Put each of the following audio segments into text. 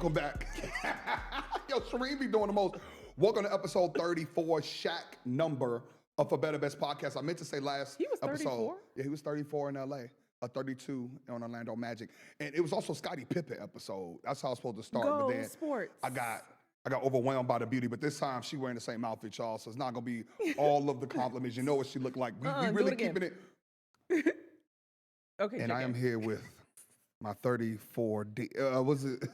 welcome back. Yo, Shireen be doing the most. Welcome to episode 34, Shaq number of For Better Best podcast. I meant to say last He was episode. 34? Yeah, he was 34 in LA, 32 on Orlando Magic. And it was also Scottie Pippen episode. That's how I was supposed to start. Go but then sports. I got overwhelmed by the beauty, but this time she wearing the same outfit, y'all. So it's not gonna be all of the compliments. You know what she looked like. We really keeping it. Okay. And I am here with my 34 was it?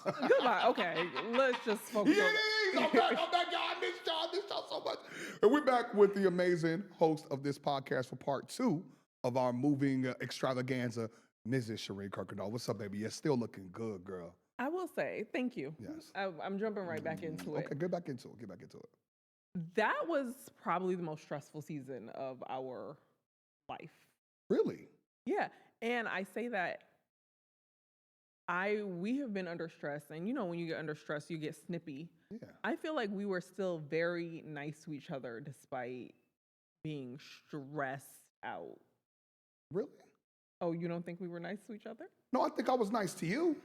Goodbye. Okay, let's just focus on I'm back, y'all. I missed y'all so much. And we're back with the amazing host of this podcast for part 2 of our moving extravaganza, Mrs. Shireen Kuykendolls. What's up, baby? You're still looking good, girl. I will say thank you. Yes. I'm jumping right back into it. Okay, get back into it. That was probably the most stressful season of our life. Really? Yeah, and I say that we have been under stress, and you know when you get under stress, you get snippy. Yeah. I feel like we were still very nice to each other despite being stressed out. Really? Oh, you don't think we were nice to each other? No, I think I was nice to you.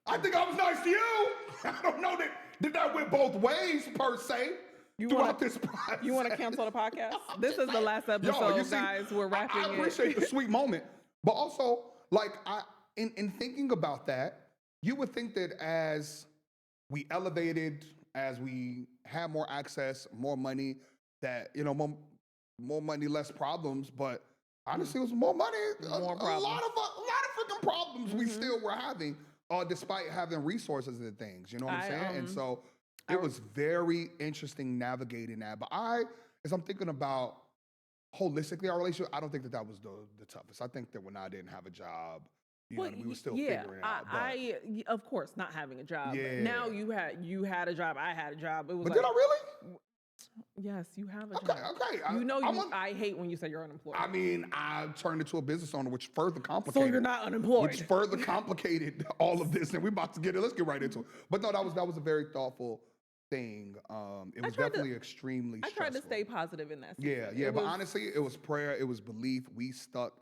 I don't know that that went both ways per se. This process. You want to cancel the podcast? This is the last episode, Yo, see, guys. We're wrapping I appreciate the sweet moment, but also, like, in thinking about that, you would think that as we elevated, as we had more access, more money, that more money, less problems. But honestly, it was more money, a lot of freaking problems we still were having, despite having resources and things. You know what I'm saying? And so it was very interesting navigating that. But as I'm thinking about holistically our relationship, I don't think that was the toughest. I think that when I didn't have a job, we were still figuring it out. Of course, not having a job. Yeah. Now you had a job. I had a job. It was. But did I really? Yes, you have a job. Okay. I hate when you say you're unemployed. I mean, I turned into a business owner, which further complicated. So you're not unemployed. Which further complicated all of this, and we're about to get it. Let's get right into it. But no, that was a very thoughtful thing. It was definitely extremely stressful. I tried to stay positive in that season. Yeah. But honestly, it was prayer. It was belief. We stuck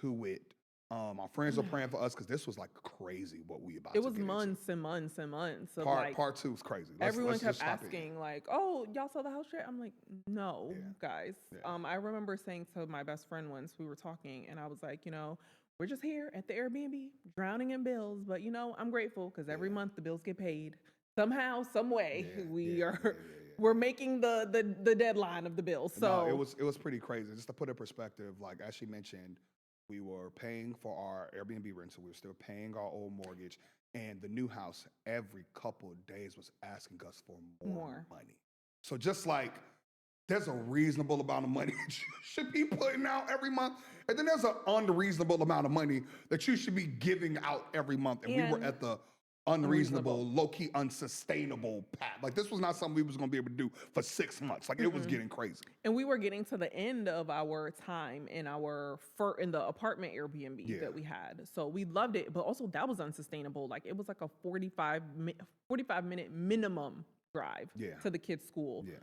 to it. Our friends were praying for us because this was like crazy what we about to get into. It was months and months and months. Of part 2 is crazy. Everyone kept asking like, oh, y'all saw the house yet? I'm like, no, guys. Yeah. I remember saying to my best friend once, we were talking, and I was like, we're just here at the Airbnb, drowning in bills. But, I'm grateful because every month the bills get paid. Somehow, some way, we're making the deadline of the bills. So no, it was pretty crazy. Just to put in perspective, like as she mentioned, we were paying for our Airbnb rent, so we were still paying our old mortgage. And the new house, every couple of days, was asking us for more money. So just like, there's a reasonable amount of money that you should be putting out every month. And then there's an unreasonable amount of money that you should be giving out every month. And we were at the unreasonable, low-key unsustainable path. Like, this was not something we was going to be able to do for 6 months. Like, it was getting crazy. And we were getting to the end of our time in the apartment Airbnb that we had. So we loved it, but also that was unsustainable. Like, it was like a 45-minute minimum drive to the kids' school. Yeah.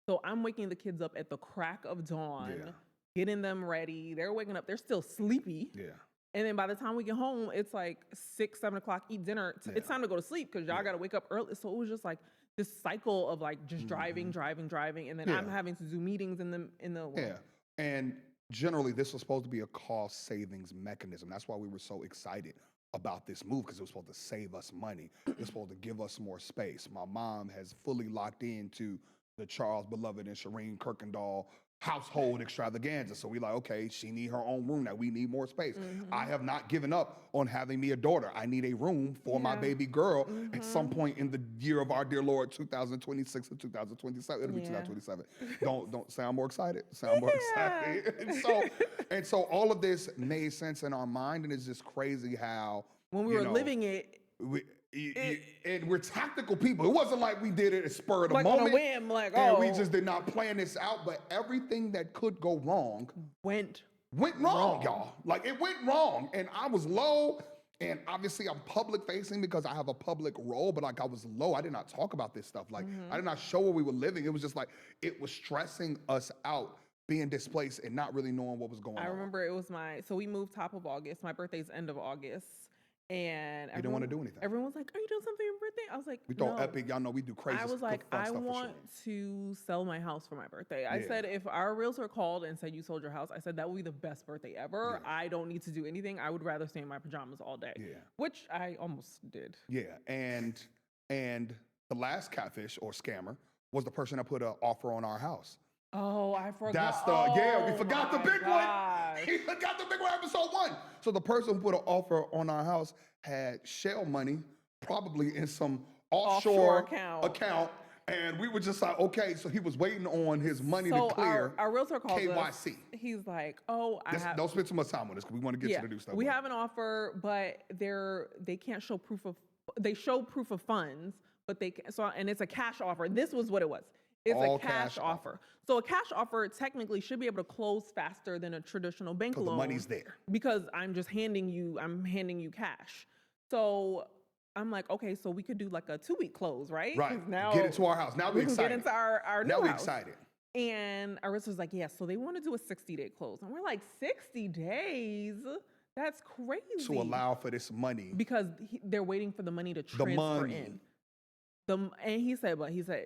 So I'm waking the kids up at the crack of dawn, getting them ready. They're waking up. They're still sleepy. Yeah. And then by the time we get home, it's like 6, 7 o'clock, eat dinner. It's time to go to sleep because y'all got to wake up early. So it was just like this cycle of like just driving. And then I'm having to do meetings in the Yeah. And generally, this was supposed to be a cost savings mechanism. That's why we were so excited about this move, because it was supposed to save us money. It was supposed to give us more space. My mom has fully locked into the Charles Beloved and Shireen Kuykendolls household extravaganza. So we like, okay, she need her own room now. We need more space. I have not given up on having me a daughter. I need a room for my baby girl at some point in the year of our dear Lord, 2026 or 2027. It'll be 2027. Don't sound more excited. Sound more excited. And so all of this made sense in our mind, and it's just crazy how when we were living it. And we're tactical people. It wasn't like we did it at spur of the moment. On a whim, and we just did not plan this out. But everything that could go wrong went wrong, y'all. Like, it went wrong. And I was low. And obviously I'm public facing because I have a public role, but like I was low. I did not talk about this stuff. Like I did not show where we were living. It was just like, it was stressing us out, being displaced and not really knowing what was going on. I remember it was so we moved top of August. My birthday's end of August. And You didn't want to do anything. everyone was like, "Are you doing something for your birthday?" I was like, We throw "No." epic. Y'all know we do crazy. I was like, fun I stuff for want Shireen. to sell my house for my birthday. I said, if our realtor called and said you sold your house, I said that would be the best birthday ever. Yeah. I don't need to do anything. I would rather stay in my pajamas all day. Yeah. Which I almost did. Yeah, and the last catfish or scammer was the person that put an offer on our house. Oh, I forgot. That's we forgot the big one. We forgot the big one, episode 1. So the person who put an offer on our house had shell money, probably in some offshore account. And we were just like, okay, so he was waiting on his money to clear. Our realtor called KYC. us. He's like, oh, don't spend too much time on this because we want to get to the new stuff. We have an offer, but they can't show proof of. They show proof of funds, but they can, and it's a cash offer. This was what it was. It's All a cash offer. So a cash offer technically should be able to close faster than a traditional bank loan. The money's there. Because I'm handing you cash. So I'm like, okay, so we could do like a 2-week close, right? Right. Now Get into our house. Now we're excited. Get into our new house. Now we're house. excited. And Arissa was like, yeah, so they want to do a 60-day close. And we're like, 60 days? That's crazy. To allow for this money. Because they're waiting for the money to transfer in. And he said,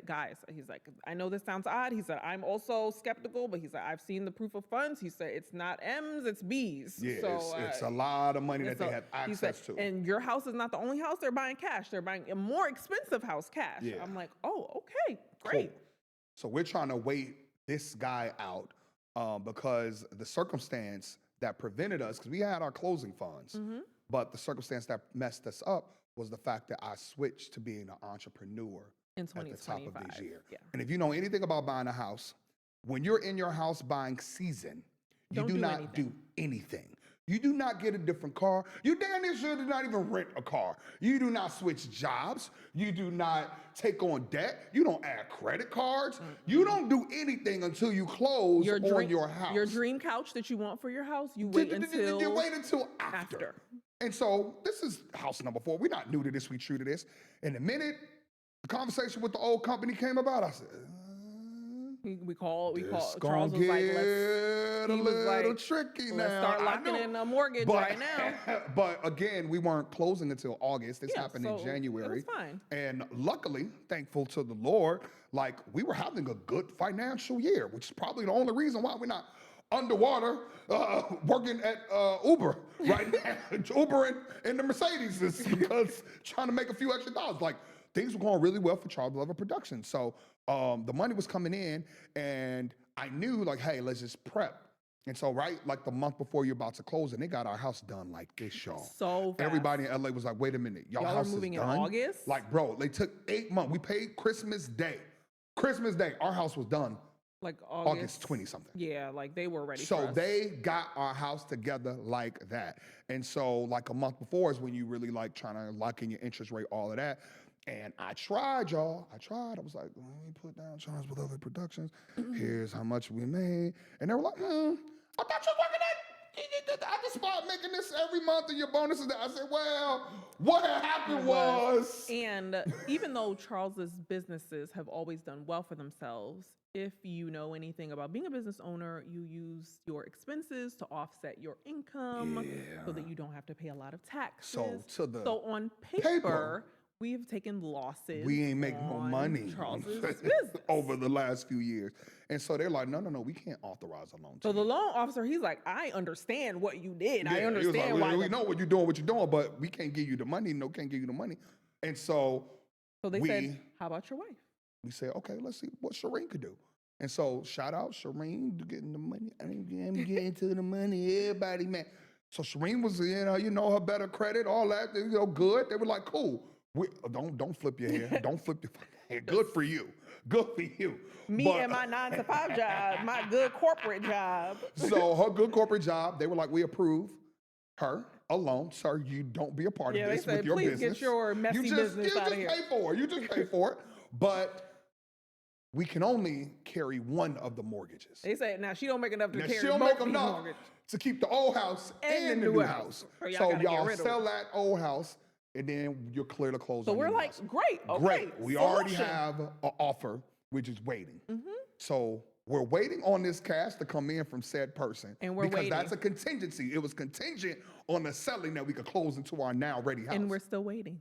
guys, he's like, I know this sounds odd. He said, I'm also skeptical, but he said, I've seen the proof of funds. He said, it's not M's, it's B's. Yeah, so, it's a lot of money that they have access to. And your house is not the only house they're buying cash. They're buying a more expensive house cash. Yeah. I'm like, oh, okay, great. Cool. So we're trying to wait this guy out because the circumstance that prevented us, because we had our closing funds, but the circumstance that messed us up was the fact that I switched to being an entrepreneur in at the top of this year. Yeah. And if you know anything about buying a house, when you're in your house buying season, you do not do anything. You do not get a different car. You damn near sure do not even rent a car. You do not switch jobs. You do not take on debt. You don't add credit cards. You don't do anything until you close on your house. Your dream couch that you want for your house, you wait until you wait until after. And so this is house number 4. We're not new to this. We true to this. And the minute the conversation with the old company came about, I said, we called. Charles was like, a little tricky now. Let's start locking in a mortgage right now. But again, we weren't closing until August. This happened in January. It was fine. And luckily, thankful to the Lord, like we were having a good financial year, which is probably the only reason why we're not underwater working at Uber right now. Uber in the Mercedes is because trying to make a few extra dollars. Like things were going really well for Charles Glover Productions. So the money was coming in and I knew like, hey, let's just prep. And so like the month before you're about to close, and they got our house done like this, y'all. So fast. Everybody in LA was like, wait a minute, y'all house is moving done? in August? Like, bro, they took 8 months. We paid Christmas Day. Christmas Day, our house was done. Like August 20-something. Yeah, like they were ready so for us. they got our house together like that. And so like a month before is when you really like trying to lock in your interest rate, all of that. And I tried, y'all. I was like, let me put down Charles with other productions. Here's how much we made. And they were like, I thought you were working at, I just started making this every month and your bonuses. I said, well, what had happened was. And even though Charles's businesses have always done well for themselves, if you know anything about being a business owner, you use your expenses to offset your income so that you don't have to pay a lot of taxes. So on paper we have taken losses. We ain't making no money Charles's business over the last few years. And so they're like, no, we can't authorize a loan. So the loan officer, he's like, I understand what you did. Yeah, I understand why. We know what you're doing, but we can't give you the money. No, can't give you the money. And so they said, how about your wife? We said, okay, let's see what Shireen could do. And so shout out Shireen getting the money. I'm getting to the money, everybody, man. So Shireen was, you know, her better credit, all that, good. They were like, cool. Don't flip your hair. Don't flip your hair. Good for you. Good for you. And my 9-to-5 job, my good corporate job. So her good corporate job, they were like, we approve her alone. Sir, you don't be a part of this with your business. Please get your messy business out of here. You just pay for it. But we can only carry one of the mortgages. They say now she don't make enough to carry she'll both make enough mortgages. To keep the old house and the new house. So y'all sell that old house and then you're clear to close. So we're like, great, okay. Great. We already have an offer. We're just waiting. So we're waiting on this cash to come in from said person. And we're because waiting. that's a contingency. It was contingent on the selling that we could close into our now ready house. And we're still waiting.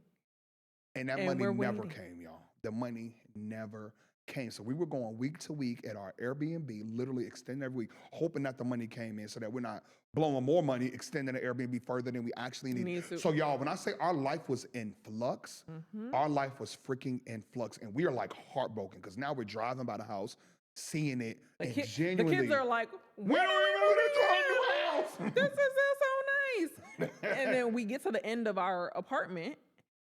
And that money never came, y'all. The money never came. So we were going week to week at our Airbnb, literally extending every week, hoping that the money came in so that we're not blowing more money, extending the Airbnb further than we actually need. So y'all, when I say our life was in flux, our life was freaking in flux. And we are like heartbroken because now we're driving by the house, seeing it, and genuinely. The kids are like, we don't even want to do this. This is so nice. And then we get to the end of our apartment.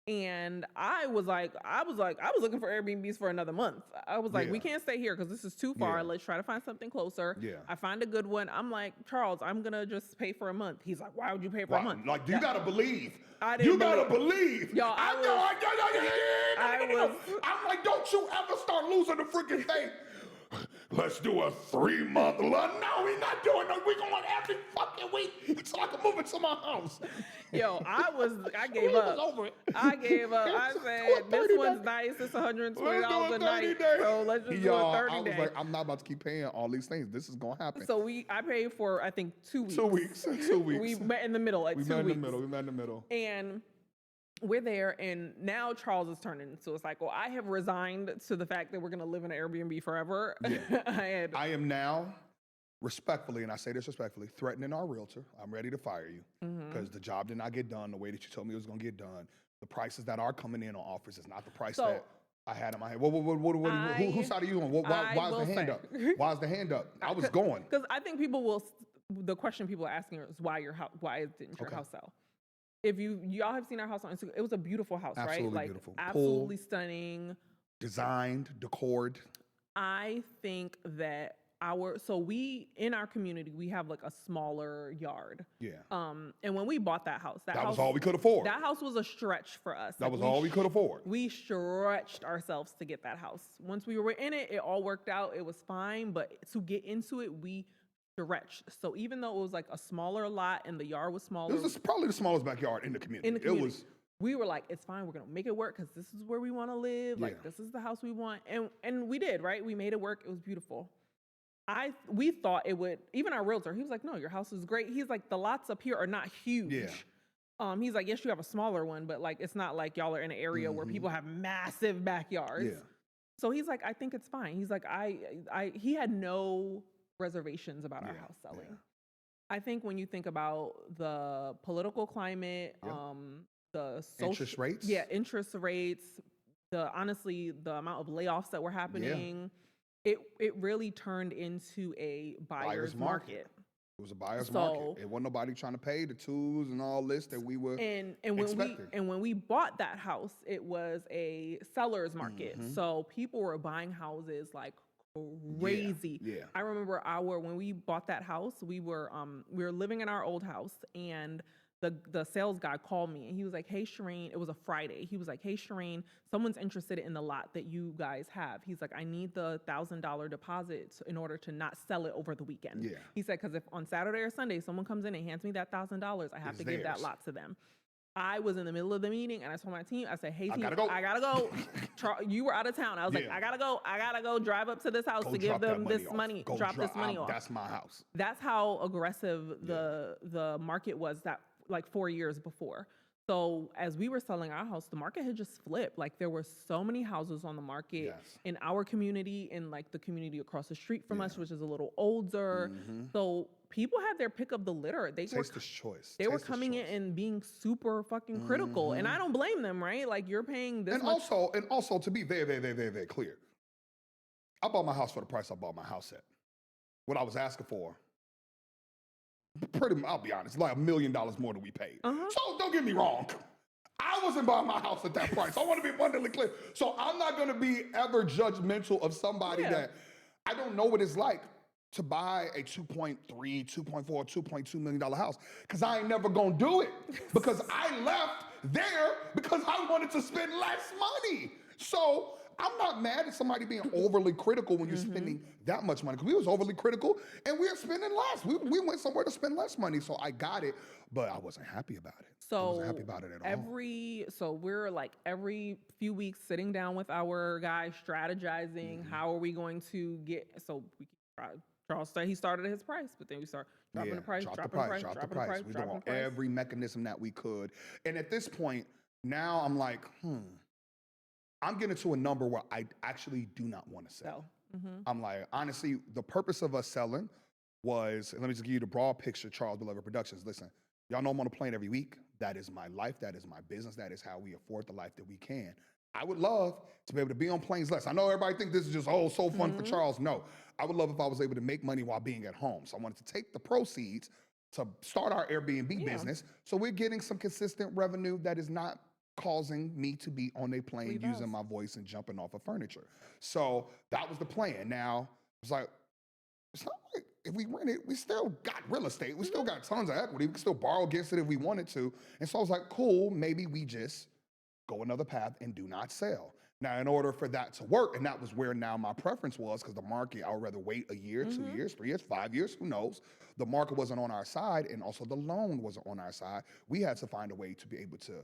And I was looking for Airbnbs for another month. I was like, we can't stay here because this is too far. Let's try to find something closer. I find a good one. I'm like, Charles, I'm going to just pay for a month. He's like, why would you pay for a month? Like, you got to believe. You got to believe. Yo, I'm like, don't you ever start losing the freaking thing. Let's do a 3-month loan. No, we're not doing that. We're going every fucking week until I can move into my house. Yo, I gave up. I gave up. I said, this one's nice. It's $120 a night. So let's just do a 30 day. I was like, I'm not about to keep paying all these things. This is going to happen. So I paid for, I think, 2 weeks. 2 weeks. 2 weeks. We met in the middle at 2 weeks. We met in the middle. And we're there, and now Charles is turning into a cycle. I have resigned to the fact that we're going to live in an Airbnb forever. Yeah. I am now, respectfully, and I say this respectfully, threatening our realtor. I'm ready to fire you because the job did not get done the way that you told me it was going to get done. The prices that are coming in on offers is not the price that I had in my head. Whose side are you on? Why is the hand up? Why is the hand up? I was going. Because I think the question people are asking is why didn't your house sell? If y'all have seen our house on Instagram, it was a beautiful house, right? Absolutely beautiful. Absolutely stunning. Designed, decored. I think that in our community, we have like a smaller yard. Yeah. And when we bought that house, that was all we could afford. That house was a stretch for us. That was all we could afford. We stretched ourselves to get that house. Once we were in it, it all worked out. It was fine. But to get into it, we stretched. So even though it was like a smaller lot and the yard was smaller. It was probably the smallest backyard in the community. We were like, it's fine. We're going to make it work because this is where we want to live. Like, this is the house we want. And we did, right? We made it work. It was beautiful. We thought it would, even our realtor, he was like, no, your house is great. He's like, the lots up here are not huge. Yeah. He's like, yes, you have a smaller one, but like, it's not like y'all are in an area where people have massive backyards. Yeah. So he's like, I think it's fine. He's like, he had no reservations about our house selling. Yeah. I think when you think about the political climate, the social interest rates. Yeah, interest rates, honestly, the amount of layoffs that were happening, it really turned into a buyer's market. It was a buyer's market. It wasn't nobody trying to pay the tools and all this that we were expecting. When we bought that house, it was a seller's market. So people were buying houses like crazy. Yeah. I remember when we bought that house, we were living in our old house, and the sales guy called me and he was like, hey, Shireen, it was a Friday. He was like, hey, Shireen, someone's interested in the lot that you guys have. He's like, I need the $1,000 deposit in order to not sell it over the weekend. Yeah. He said, because if on Saturday or Sunday someone comes in and hands me that $1,000, I have to give that lot to them. I was in the middle of the meeting and I told my team, I said, hey, team, I gotta go. You were out of town. I was like, I gotta go drive up to this house to give them this money, drop this money off. That's my house. That's how aggressive the market was that like 4 years before. So as we were selling our house, the market had just flipped. Like there were so many houses on the market in our community and like the community across the street from us, which is a little older. So people had their pick of the litter. They were coming in and being super fucking critical. And I don't blame them, right? Like you're paying this much. Also to be very, very, very, very, very clear, I bought my house for the price I bought my house at. What I was asking for, I'll be honest, like $1 million more than we paid. So don't get me wrong. I wasn't buying my house at that price. I want to be abundantly clear. So I'm not going to be ever judgmental of somebody that I don't know what it's like to buy a $2.3, $2.4, $2.2 million house, because I ain't never going to do it because I left there because I wanted to spend less money. So I'm not mad at somebody being overly critical when you're spending that much money, because we was overly critical and we were spending less. We went somewhere to spend less money, so I got it, but I wasn't happy about it. I wasn't happy about it at all. So we're like every few weeks sitting down with our guys, strategizing how are we going to get, so we keep Charles said he started at his price, but then we start dropping the price, dropping the price, drop the dropping the price, price. We're dropping doing the price. every mechanism that we could. And at this point, now I'm like, I'm getting to a number where I actually do not want to sell. I'm like, honestly, the purpose of us selling was, and let me just give you the broad picture, Charles Beloved Productions. Listen, y'all know I'm on a plane every week. That is my life. That is my business. That is how we afford the life that we can. I would love to be able to be on planes less. I know everybody think this is just, so fun for Charles. No, I would love if I was able to make money while being at home. So I wanted to take the proceeds to start our Airbnb business. So we're getting some consistent revenue that is not causing me to be on a plane using my voice and jumping off of furniture. So that was the plan. Now, it's like, it's not like if we rent it, we still got real estate. We still got tons of equity. We can still borrow against it if we wanted to. And so I was like, cool, maybe we just go another path and do not sell. Now, in order for that to work, and that was where now my preference was, because the market, I would rather wait a year, 2 years, 3 years, 5 years, who knows? The market wasn't on our side, and also the loan wasn't on our side. We had to find a way to be able to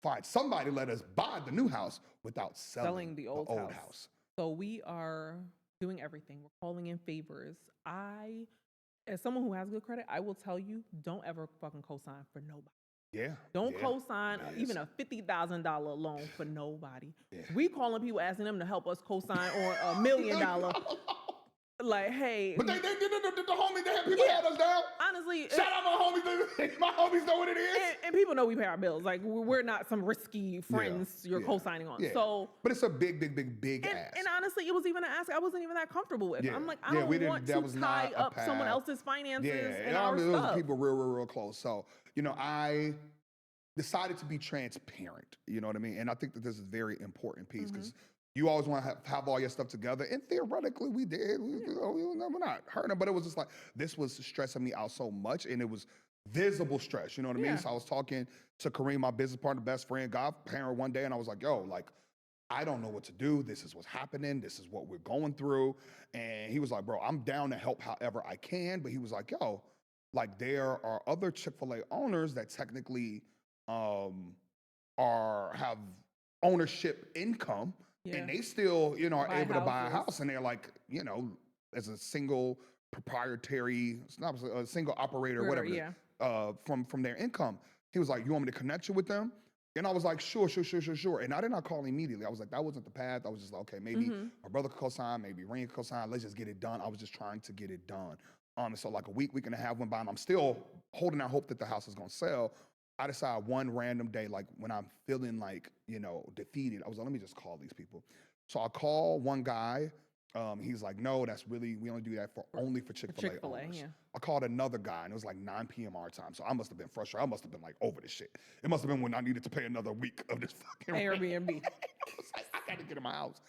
find somebody to let us buy the new house without selling the old house. So we are doing everything. We're calling in favors. As someone who has good credit, I will tell you, don't ever fucking co-sign for nobody. Don't co-sign even a $50,000 loan for nobody. We calling people asking them to help us co-sign on $1 million. Like, hey. But the homies, people had us down. Honestly. Shout out my homies. My homies know what it is. And people know we pay our bills. Like, we're not some risky friends you're co-signing on. So, but it's a big ask. And honestly, it was even an ask I wasn't even that comfortable with. I'm like, I don't want to tie up someone else's finances and our stuff. It was people real close. So, I decided to be transparent. You know what I mean? And I think that this is a very important piece because you always want to have all your stuff together. And theoretically, we did. We're not hurting, but it was just like, this was stressing me out so much. And it was visible stress. You know what I mean? So I was talking to Kareem, my business partner, best friend, godparent one day. And I was like, yo, like, I don't know what to do. This is what's happening. This is what we're going through. And he was like, bro, I'm down to help however I can. But he was like, yo, like, there are other Chick-fil-A owners that technically have ownership income. And they still, are able to buy a house, and they're like, as a single proprietary, it's not a single operator, whatever, from their income. He was like, you want me to connect you with them? And I was like, sure. And I did not call immediately. I was like, that wasn't the path. I was just like, okay, maybe my brother could co-sign, maybe Rain could co-sign. Let's just get it done. I was just trying to get it done. So like a week and a half went by, and I'm still holding out hope that the house is going to sell. I decided one random day, like when I'm feeling like, defeated, I was like, let me just call these people. So I call one guy. He's like, no, we only do that only for Chick-fil-A owners. I called another guy, and it was like 9 p.m. our time. So I must have been frustrated. I must have been like over this shit. It must have been when I needed to pay another week of this fucking Airbnb. I was like, I got to get in my house.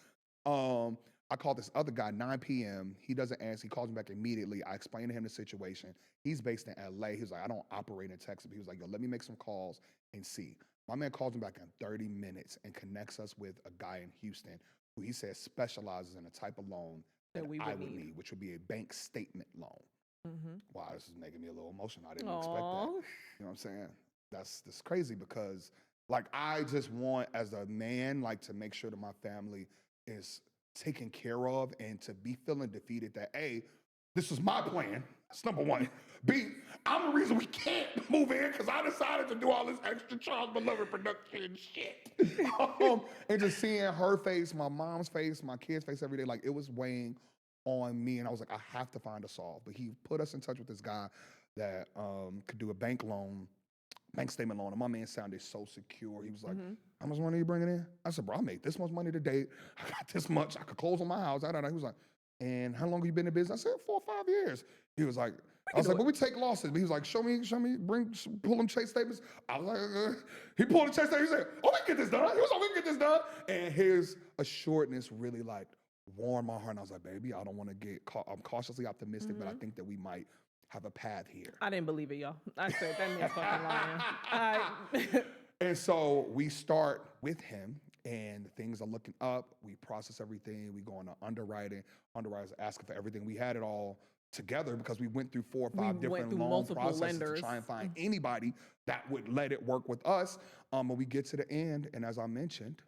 I called this other guy, 9 p.m. He doesn't answer. He calls me back immediately. I explained to him the situation. He's based in LA. He was like, I don't operate in Texas. He was like, yo, let me make some calls and see. My man calls me back in 30 minutes and connects us with a guy in Houston who he says specializes in a type of loan that I would need, which would be a bank statement loan. Wow, this is making me a little emotional. I didn't expect that. You know what I'm saying? That's crazy because, like, I just want, as a man, like, to make sure that my family is taken care of and to be feeling defeated that, A, this is my plan. That's number one. B, I'm the reason we can't move in because I decided to do all this extra Charles Beloved production shit. And just seeing her face, my mom's face, my kids' face every day, like, it was weighing on me. And I was like, I have to find a solve. But he put us in touch with this guy that could do a bank statement loan. And my man sounded so secure. He was like, how much money are you bringing in? I said, bro, I make this much money today. I got this much. I could close on my house. He was like, and how long have you been in business? I said, 4 or 5 years. He was like, I was like, but we take losses. But he was like, show me, pull them chase statements. I was like, he pulled the chase statements. He said, oh, we can get this done. He was like, we can get this done. And his assuredness really like warmed my heart. And I was like, baby, I don't want to get caught. I'm cautiously optimistic, but I think that we might have a path here. I didn't believe it, y'all. I said, that man's fucking lying. And so we start with him, and things are looking up. We process everything. We go on to underwriting. Underwriters asking for everything. We had it all together because we went through 4 or 5 different loan processes lenders to try and find anybody that would let it work with us. But we get to the end, and as I mentioned,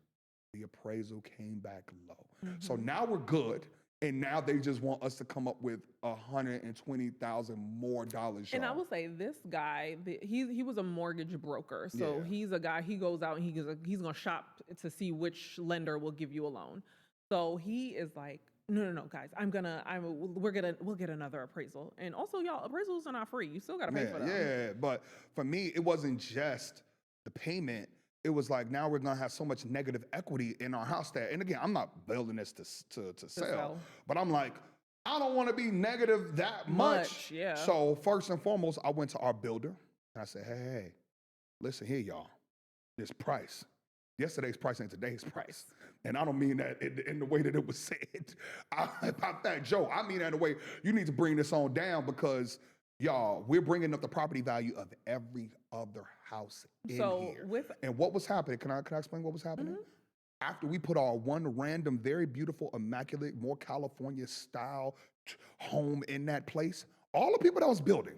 the appraisal came back low. So now we're good. And now they just want us to come up with $120,000 more dollars. And I y'all. will say this guy, he was a mortgage broker. So Yeah. he's a guy, he goes out and he's going to shop to see which lender will give you a loan. So he is like, no, guys, we'll get another appraisal. And also, y'all, appraisals are not free. You still got to pay for them. Yeah, but for me, it wasn't just the payment. It was like, now we're gonna have so much negative equity in our house that, and again, I'm not building this to sell, but I'm like, I don't want to be negative that much. Yeah. So first and foremost, I went to our builder and I said, hey, listen here, y'all, this price. Yesterday's price ain't today's price. And I don't mean that in the way that it was said. About that, Joe, I mean that in the way you need to bring this on down because, y'all, we're bringing up the property value of every other house in here. And what was happening, can I explain what was happening? After we put our one random, very beautiful, immaculate, more California style home in that place, all the people that was building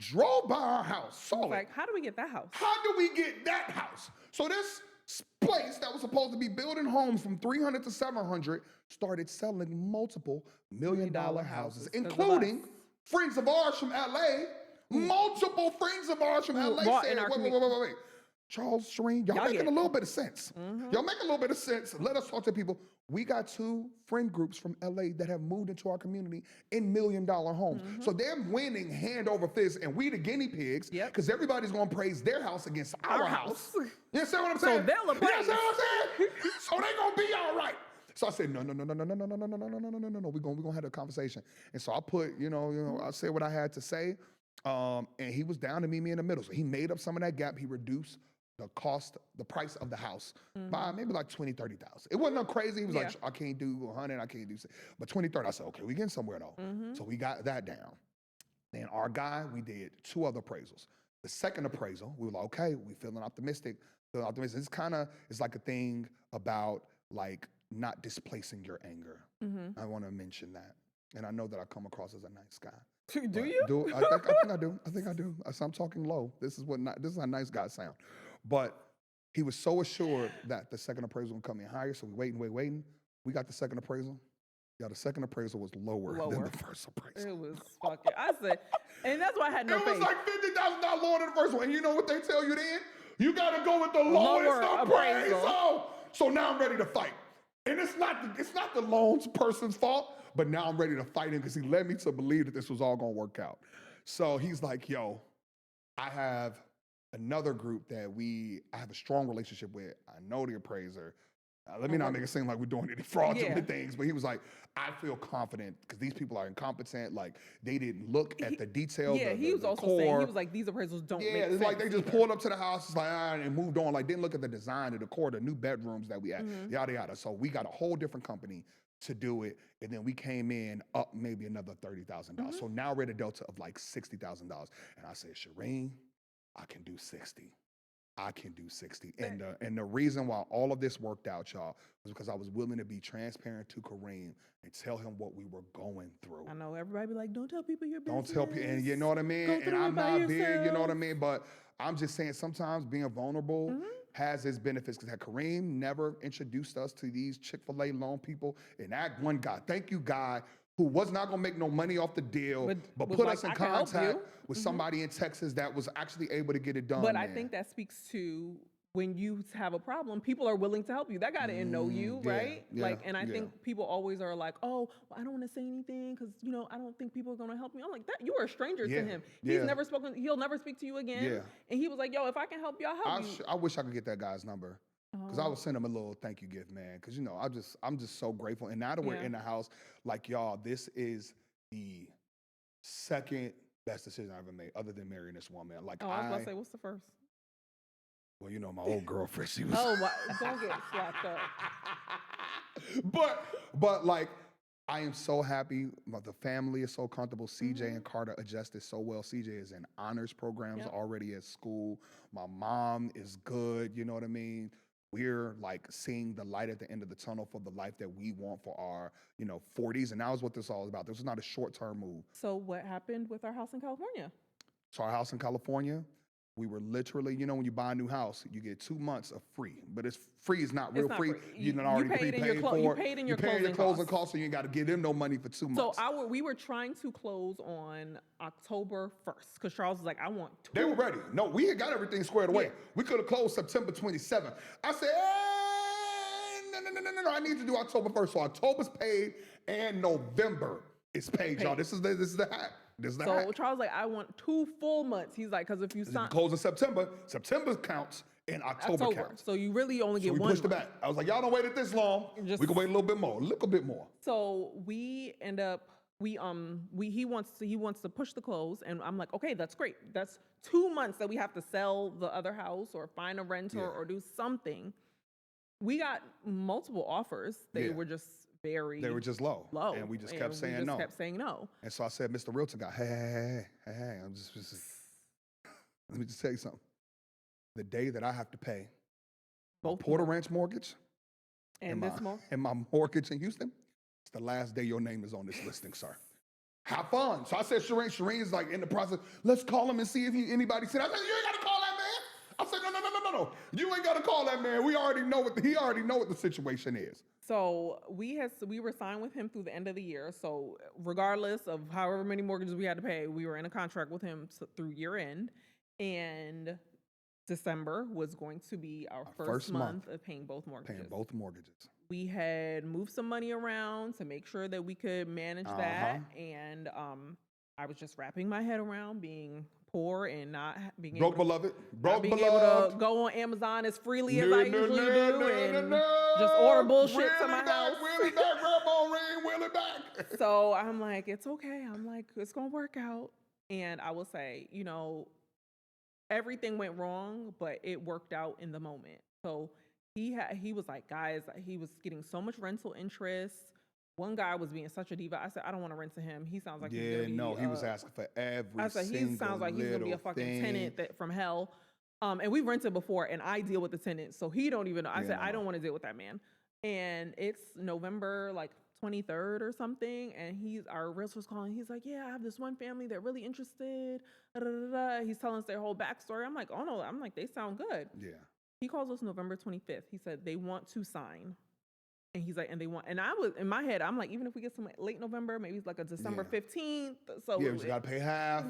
drove by our house, saw it. Like, how do we get that house? How do we get that house? So this place that was supposed to be building homes from 300 to 700 started selling multiple $1 million houses, including friends of ours from LA, multiple friends of ours from LA said, wait. Charles, Shireen, y'all making a little bit of sense. Y'all make a little bit of sense. Let us talk to people. We got 2 friend groups from LA that have moved into our community in $1 million homes. So they're winning hand over fist, and we the guinea pigs, because everybody's gonna praise their house against our house. You understand what I'm saying? So they'll appraise. You understand what I'm saying? So they gonna be all right. So I said, no. We're gonna have a conversation. And so I put, I said what I had to say. And he was down to meet me in the middle. So he made up some of that gap. He reduced the price of the house by maybe like 20, 30,000. It wasn't no crazy. He was like, I can't do 100, I can't do, but 20, 30. I said, okay, we getting somewhere though. So we got that down. Then our guy, we did 2 other appraisals. The second appraisal, we were like, okay, we feeling optimistic. It's like a thing about like not displacing your anger. I want to mention that. And I know that I come across as a nice guy. Do you? I think I do. So I'm talking low. This is how nice guys sound. But he was so assured that the second appraisal would come in higher. So we waiting. We got the second appraisal. Yeah, the second appraisal was lower than the first appraisal. It was fucking. I said, and that's why I had no faith. It was like $50,000 lower than the first one. And you know what they tell you then? You got to go with the lowest appraisal. So now I'm ready to fight. And it's not the loan person's fault, but now I'm ready to fight him because he led me to believe that this was all gonna work out. So he's like, yo, I have another group that I have a strong relationship with. I know the appraiser. Let me not make it seem like we're doing any fraudulent things, but he was like, I feel confident because these people are incompetent. Like they didn't look at the details. Yeah, he was also saying, he was like, these appraisals don't make sense. It's like they just pulled up to the house, it's like, and moved on. Like didn't look at the design, the decor, the new bedrooms that we had, yada, yada. So we got a whole different company to do it. And then we came in up maybe another $30,000. So now we're at a delta of like $60,000. And I said, Shireen, I can do 60. I can do 60. And the reason why all of this worked out, y'all, was because I was willing to be transparent to Kareem and tell him what we were going through. I know everybody be like, don't tell people your business. Don't tell people, and you know what I mean? And I'm not big, you know what I mean? But I'm just saying sometimes being vulnerable has its benefits because Kareem never introduced us to these Chick-fil-A loan people. And that one guy, thank you, guy, who was not gonna make no money off the deal, but put us in contact with somebody in Texas that was actually able to get it done. But I think that speaks to when you have a problem, people are willing to help you. That guy didn't know you, right? And I think people always are like, oh, well, I don't want to say anything because, I don't think people are going to help me. I'm like, that you are a stranger to him. He's never spoken, he'll never speak to you again. And he was like, yo, if I can help you, I'll help you. I wish I could get that guy's number. Because I would send him a little thank you gift, man. Because, I'm just so grateful. And now that we're in the house, like, y'all, this is the second best decision I ever made other than marrying this woman. Like, I was about to say, what's the first? Well, my old girlfriend, she was... Oh, don't get slapped up. But like, I am so happy. The family is so comfortable. CJ and Carter adjusted so well. CJ is in honors programs already at school. My mom is good, you know what I mean? We're like seeing the light at the end of the tunnel for the life that we want for our, 40s. And that was what this all is about. This is not a short-term move. So what happened with our house in California? So our house in California, We were literally, you know, when you buy a new house, you get 2 months of free, but it's free is not real It's not free. free. You done already paid in prepaid your for you it. paid in You your paying your closing closing costs. costs, so you ain't got to give them no money for 2 So months. we were trying to close on October 1st because Charles was like, I want two. They were ready. No, we had got everything squared away. Yeah. We could have closed September 27th. I said, no, I need to do October 1st. So October's paid and November is paid, y'all. This is the hack. This is the hack. So Charles was like, I want 2 full months. He's like, because if you If you sign close in September, September counts and October counts. so you really only So get we 1 pushed it month. back. I was like, y'all don't wait it this long. Just- We can wait a little bit more. So we end up he wants to push the close, and I'm like, okay, that's great. That's 2 months that we have to sell the other house or find a renter Yeah. or do something. We got multiple offers. They were just They were just low. low, And we just kept saying no. Kept saying no. And so I said, Mr. Realtor guy, hey, I'm just let me just tell you something. The day that I have to pay Both Porter Ranch mortgage and this month. and my mortgage in Houston, it's the last day your name is on this listing, sir. Have fun. So I said, Shireen's like in the process. Let's call him and see if anybody said. I said, you ain't got to call that man. I said, no. You ain't got to call that man. He already know what the situation is. So we were signed with him through the end of the year. So regardless of however many mortgages we had to pay, we were in a contract with him through year end. And December was going to be our first month of paying both mortgages. We had moved some money around to make sure that we could manage that. And I was just wrapping my head around being poor and not being able to, able to go on Amazon as freely as I usually do and just order bullshit to my house. Wheel it back, grab on ring, wheel it back. So I'm like, it's okay. I'm like, it's going to work out. And I will say, you know, everything went wrong, but it worked out in the moment. So he was like, guys, he was getting so much rental interest. One guy was being such a diva. I said, I don't want to rent to him. He sounds like he's gonna be, he was asking for every I said, he sounds like he's gonna be a fucking tenant from hell. And we've rented before, and I deal with the tenants, so he don't even know. I said, I don't want to deal with that man. And it's November like 23rd or something, and our realtor's calling. He's like, yeah, I have this one family. They're really interested. He's telling us their whole backstory. I'm like, oh no. I'm like, they sound good. Yeah. He calls us November 25th. He said they want to sign. And he's like, and I was in my head, I'm like, even if we get some late November, maybe it's like a December 15th. So we just gotta pay half.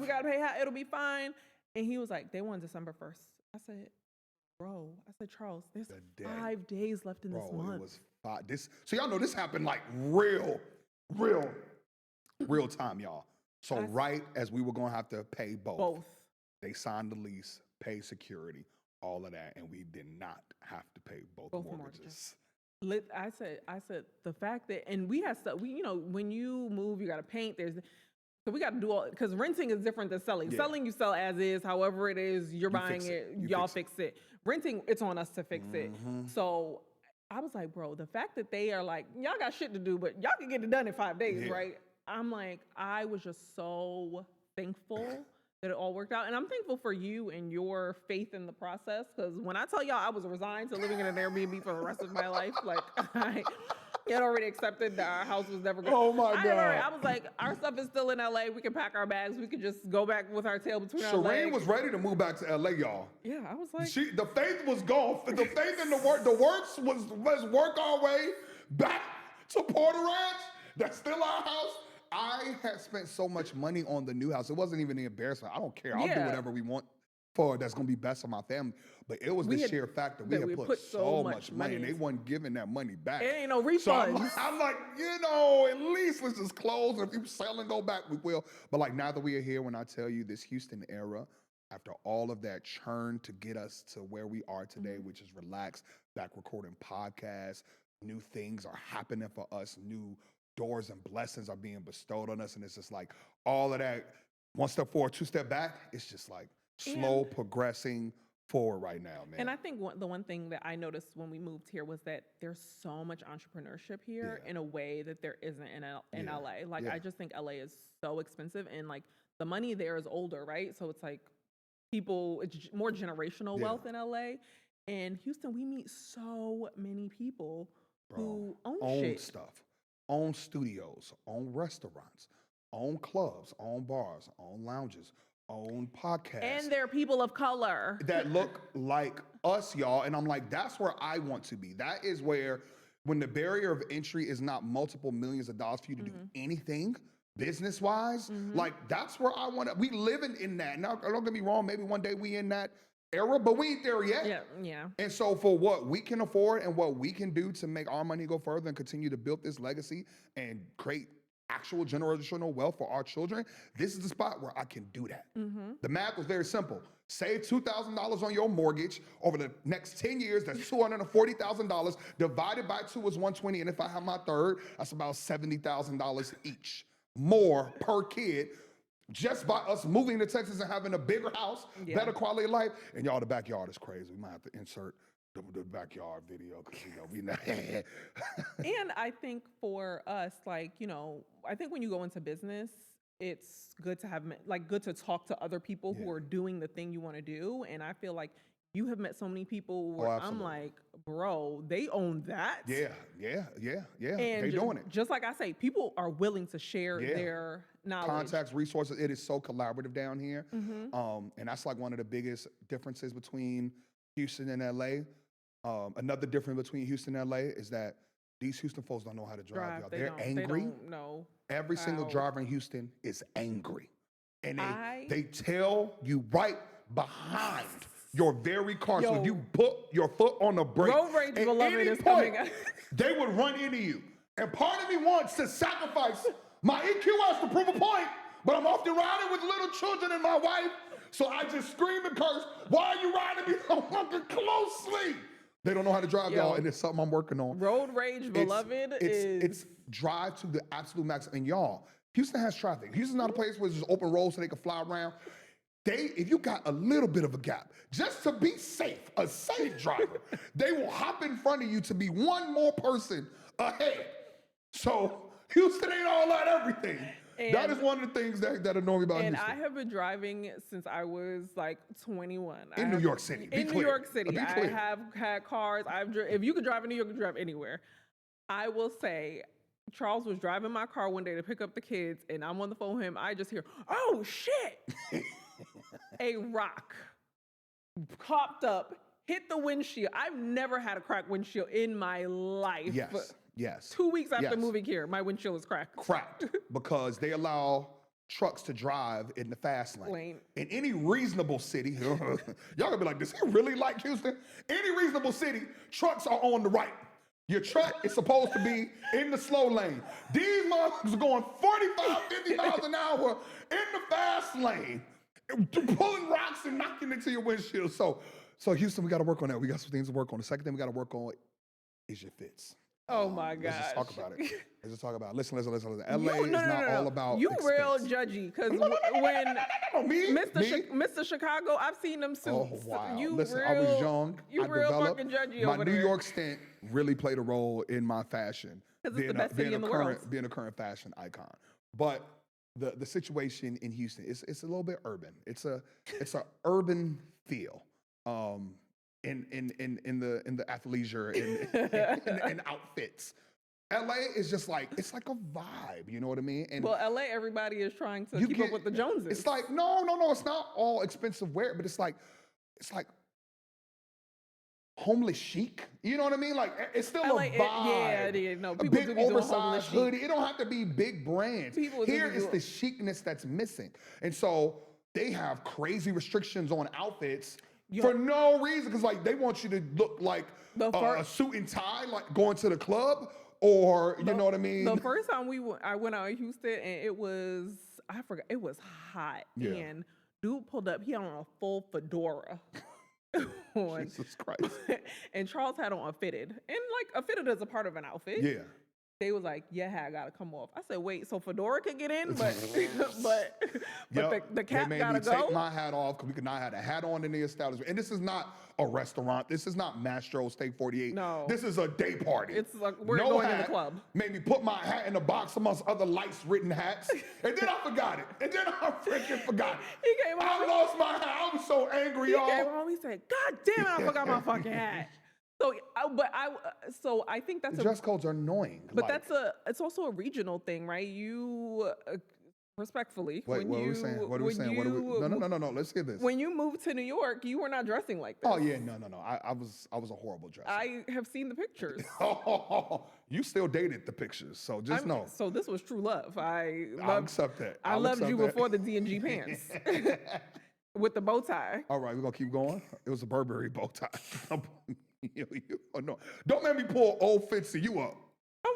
It'll be fine. And he was like, they want December 1st. I said, bro, Charles, there's 5 days left in this month. It was 5. So y'all know this happened like real time, y'all. So right as we were gonna have to pay both. They signed the lease, pay security, all of that, and we did not have to pay both mortgages. I said the fact that, and we had stuff, you know, when you move, you got to paint. So we got to do all, because renting is different than selling. Yeah. Selling, you sell as is, however it is, you're buying it, y'all fix it. Renting, it's on us to fix it. So I was like, bro, the fact that they are like, y'all got shit to do, but y'all can get it done in 5 days, right? I'm like, I was just so thankful that it all worked out. And I'm thankful for you and your faith in the process. Because when I tell y'all I was resigned to living in an Airbnb for the rest of my life, like I had already accepted that our house was never going. Oh my God. I was like, our stuff is still in LA. We can pack our bags. We could just go back with our tail between our legs. Shireen was ready to move back to LA, y'all. Yeah, I was like, the faith was gone. The faith in the work. The works was, let's work our way back to Porter Ranch. That's still our house. I had spent so much money on the new house. It wasn't even the embarrassment. I don't care. I'll do whatever we want for that's going to be best for my family. But it was the sheer fact that we had put so much money and they wasn't giving that money back. It ain't no refunds. So I'm like, you know, at least let's just close. And if you sell and go back, we will. But like now that we are here, when I tell you this Houston era, after all of that churn to get us to where we are today, which is relaxed, back recording podcasts, new things are happening for us, new doors and blessings are being bestowed on us. And it's just like all of that, 1 step forward, 2 step back, it's just like slow progressing forward right now, man. And I think the one thing that I noticed when we moved here was that there's so much entrepreneurship here in a way that there isn't in LA. Like, I just think LA is so expensive, and like the money there is older, right? So it's like it's more generational wealth in LA. In Houston, we meet so many people who own shit. Stuff. Own studios, own restaurants, own clubs, own bars, own lounges, own podcast And they're people of color. that look like us, y'all. And I'm like, that's where I want to be. That is where, when the barrier of entry is not multiple millions of dollars for you to do anything business wise, like that's where I want to. We living in that. Now, don't get me wrong. Maybe one day we in that era, but we ain't there yet. Yeah. And so for what we can afford and what we can do to make our money go further and continue to build this legacy and create actual generational wealth for our children, this is the spot where I can do that. The math was very simple. Save $2,000 on your mortgage over the next 10 years. That's $240,000. Divided by 2 is 120. And if I have my third, that's about $70,000 each. More per kid, just by us moving to Texas and having a bigger house, better quality of life. And y'all, the backyard is crazy. We might have to insert the backyard video because, we not. And I think for us, like, I think when you go into business, it's good to have, good to talk to other people who are doing the thing you want to do. And I feel like you have met so many people where I'm like, bro, they own that. Yeah. And They doing it. Just like I say, people are willing to share their knowledge. Contacts, resources. It is so collaborative down here. And that's like one of the biggest differences between Houston and LA. Another difference between Houston and LA is that these Houston folks don't know how to drive. Y'all. They're angry. They don't know. Every single driver in Houston is angry. And they tell you right behind your very car. So if you put your foot on the brake, road rage at beloved any is point, coming. they would run into you. And part of me wants to sacrifice my EQS to prove a point, but I'm often riding with little children and my wife, so I just scream and curse, why are you riding me so fucking closely? They don't know how to drive, y'all, and it's something I'm working on. Road rage beloved It's drive to the absolute max. And y'all, Houston has traffic. Houston's not a place where there's open roads so they can fly around. If you got a little bit of a gap, just to be safe, a safe driver, they will hop in front of you to be one more person ahead. So Houston ain't all that everything. And that is one of the things that annoy me about Houston. And I have been driving since I was like 21. In New York City. In New York City. I have had cars. If you could drive in New York, you could drive anywhere. I will say, Charles was driving my car one day to pick up the kids, and I'm on the phone with him. I just hear, oh, shit. A rock popped up, hit the windshield. I've never had a cracked windshield in my life. Yes. 2 weeks after moving here, my windshield is cracked. Because they allow trucks to drive in the fast lane. In any reasonable city, y'all gonna be like, does he really like Houston? Any reasonable city, trucks are on the right. Your truck is supposed to be in the slow lane. These motherfuckers are going 45, 50 miles an hour in the fast lane, pulling rocks and knocking into your windshield. So Houston, we got to work on that. We got some things to work on. The second thing we got to work on is your fits. Oh my gosh. Let's just talk about it. Let's just talk about it. Listen. LA is not all about you expense. Real judgy, because when Mr. Chicago, I've seen them suits. Oh, wow. You Listen, real, I was young. You I real developed. fucking judgy My over New there. York stint really played a role in my fashion. Because it's the best city in the world. Being a current fashion icon. But the situation in Houston, it's a little bit urban. It's a urban feel. In the athleisure and outfits. LA is just like, it's like a vibe, you know what I mean? And well, LA, everybody is trying to keep up with the Joneses. It's like, no, it's not all expensive wear, but it's like homeless chic. You know what I mean? Like, it's still a vibe. No, a people big oversized hoodie. It don't have to be big brands. Here is the chicness that's missing. And so they have crazy restrictions on outfits for no reason, because like they want you to look like a suit and tie, like going to the club, or you know what I mean. The first time I went out in Houston, and it was hot, and dude pulled up. He had on a full fedora. Jesus Christ! And Charles had on a fitted, and like a fitted is a part of an outfit. Yeah. They was like, I gotta come off. I said, wait, so fedora could get in, but the cap gotta go. Take my hat off because we could not have a hat on in the establishment. And this is not a restaurant. This is not Mastro Steak 48. No, this is a day party. It's like we're going to the club. Made me put my hat in the box amongst other lights-written hats, and then I forgot it. And then I freaking forgot it. He came home. I lost my hat. I was so angry, y'all. He came home. He said, "God damn it, I forgot my fucking hat." So I think that's the dress codes are annoying. But it's also a regional thing, right? Respectfully, Wait, what are we saying? What are we saying? What are we? No. Let's hear this. When you moved to New York, you were not dressing like this. Oh yeah, no. I was a horrible dresser. I have seen the pictures. You still dated the pictures, so just know. So this was true love. I'll accept that. I loved you before the D&G pants with the bow tie. All right, we're gonna keep going. It was a Burberry bow tie. Oh, no, don't make me pull old Fitzy you up.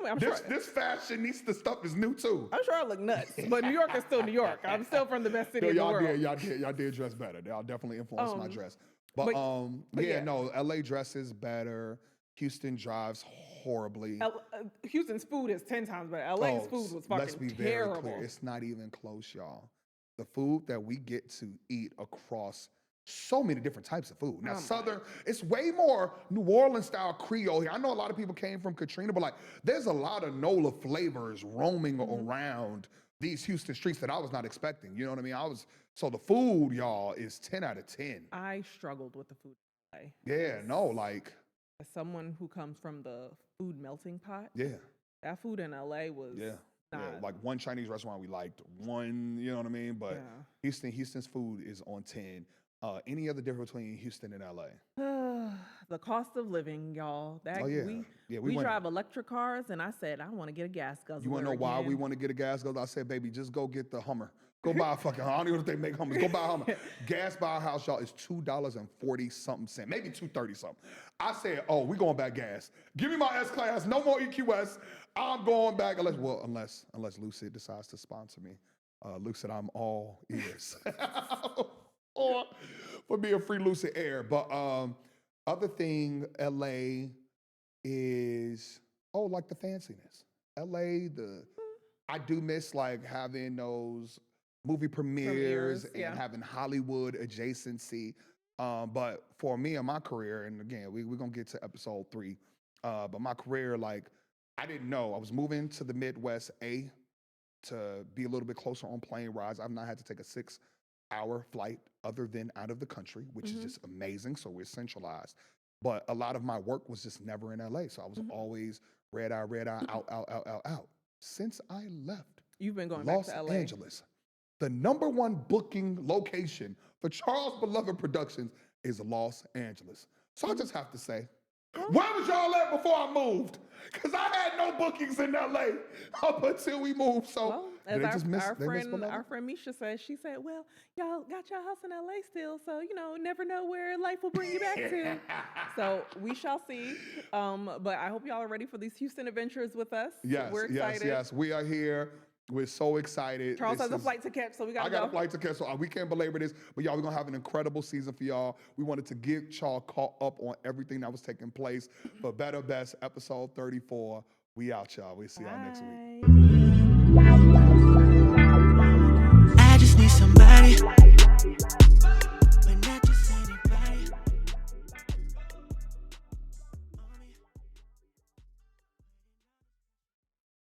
I'm sure. This fashionista stuff is new too. I'm sure I look nuts, but New York is still New York. I'm still from the best city in the world. Y'all did dress better. Y'all definitely influenced my dress. But no, LA dresses better. Houston drives horribly. Houston's food is 10 times better. LA's food was fucking let's be terrible. very clear. It's not even close, y'all. The food that we get to eat across so many different types of food. Now, Southern, it's way more New Orleans style Creole here. I know a lot of people came from Katrina, but like, there's a lot of NOLA flavors roaming around these Houston streets that I was not expecting. You know what I mean? So the food, y'all, is 10 out of 10. I struggled with the food in LA. Yeah, no, like. As someone who comes from the food melting pot. Yeah. That food in LA was. Yeah. Like one Chinese restaurant we liked, one, you know what I mean? But Houston's food is on 10. Any other difference between Houston and LA? The cost of living, y'all. We drive electric cars, and I said, I want to get a gas guzzler. You want to know why we want to get a gas guzzler? I said, baby, just go get the Hummer. Go buy a fucking, I don't even know if they make Hummers. Go buy a Hummer. Gas by our house, y'all, is $2.40-something, maybe $2.30-something. I said, oh, we going back gas. Give me my S-Class, no more EQS. I'm going back, unless Lucid decides to sponsor me. Lucid, I'm all ears. Or for being free Lucid Air. But other thing, LA is, like the fanciness. LA, I do miss like having those movie premieres and having Hollywood adjacency. But for me and my career, and again, we're going to get to episode 3, but my career, like, I didn't know. I was moving to the Midwest, to be a little bit closer on plane rides. I've not had to take a 6-hour flight other than out of the country, which is just amazing. So we're centralized. But a lot of my work was just never in LA. So I was always red eye, out. Since I left, you've been going Los back to LA. Angeles, the #1 booking location for Charles Beloved Productions is Los Angeles. So I just have to say, where was y'all at before I moved? Because I had no bookings in LA up until we moved. So as our friend Misha said, she said, well, y'all got your house in LA still, so never know where life will bring you back to. So we shall see. But I hope y'all are ready for these Houston adventures with us. We're excited. Yes. We are here. We're so excited. Charles has a flight to catch, so we got to go. I got a flight to catch, so we can't belabor this. But y'all, we're going to have an incredible season for y'all. We wanted to get y'all caught up on everything that was taking place. For Better Best, episode 34. We out, y'all. We'll see y'all next week. I just need somebody